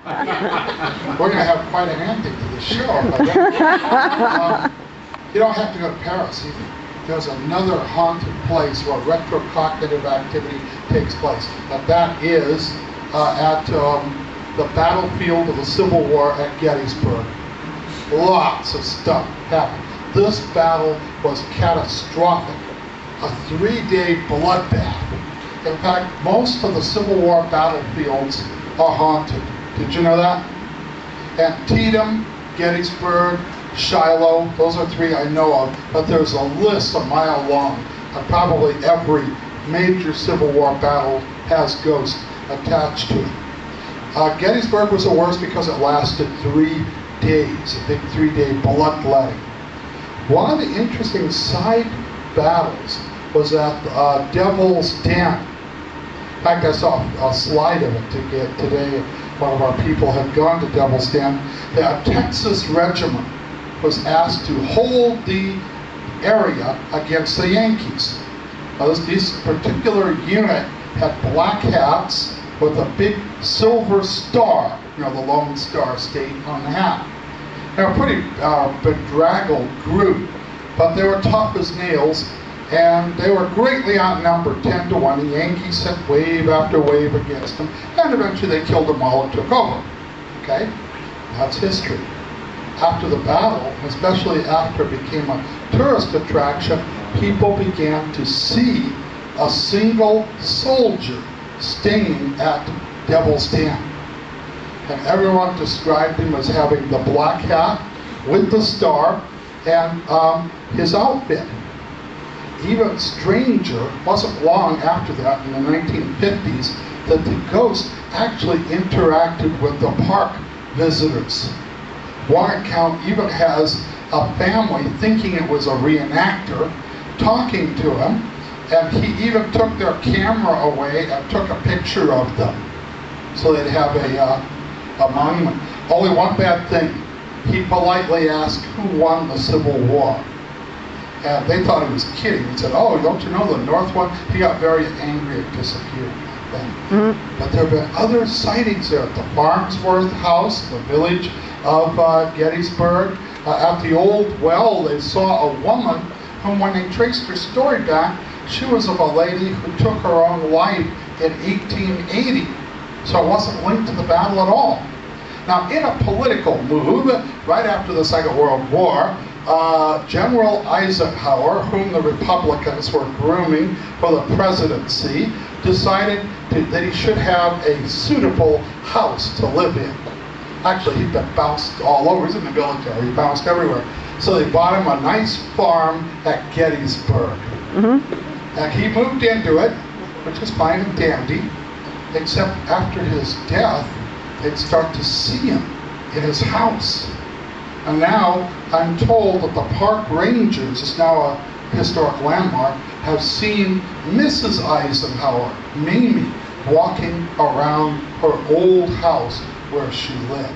We're going to have quite an ending to the show. But, you don't have to go to Paris either. There's another haunted place where retrocognitive activity takes place. And that is at the battlefield of the Civil War at Gettysburg. Lots of stuff happened. This battle was catastrophic. A 3-day bloodbath. In fact, most of the Civil War battlefields are haunted. Did you know that? Antietam, Gettysburg, Shiloh, those are 3 I know of, but there's a list a mile long of probably every major Civil War battle has ghosts attached to it. Gettysburg was the worst because it lasted 3 days, a big 3-day bloodletting. One of the interesting side battles was at Devil's Den. In fact, I saw a slide of it today. One of our people had gone to Devil's Den. The Texas Regiment was asked to hold the area against the Yankees. Now, this particular unit had black hats with a big silver star, you know, the Lone Star State on the hat. They were a pretty bedraggled group, but they were tough as nails, and they were greatly outnumbered, 10 to 1. The Yankees sent wave after wave against them, and eventually they killed them all and took over. Okay? That's history. After the battle, especially after it became a tourist attraction, people began to see a single soldier staying at Devil's Den. And everyone described him as having the black hat with the star and his outfit. Even stranger, wasn't long after that, in the 1950s, that the ghost actually interacted with the park visitors. One account even has a family thinking it was a reenactor talking to him, and he even took their camera away and took a picture of them so they'd have a monument. Only one bad thing, he politely asked who won the Civil War. And they thought he was kidding. He said, "Oh, don't you know the North won?" He got very angry and disappeared. But there have been other sightings there at the Farnsworth House, the village of Gettysburg. At the old well, they saw a woman whom, when they traced her story back, she was of a lady who took her own life in 1880. So it wasn't linked to the battle at all. Now, in a political move, right after the Second World War, General Eisenhower, whom the Republicans were grooming for the presidency, decided that he should have a suitable house to live in. Actually, he'd been bounced all over. He's in the military. He bounced everywhere. So they bought him a nice farm at Gettysburg. And he moved into it, which was fine and dandy, except after his death, they'd start to see him in his house. And now I'm told that the park rangers, it's now a historic landmark, have seen Mrs. Eisenhower, Mamie, walking around her old house where she lived.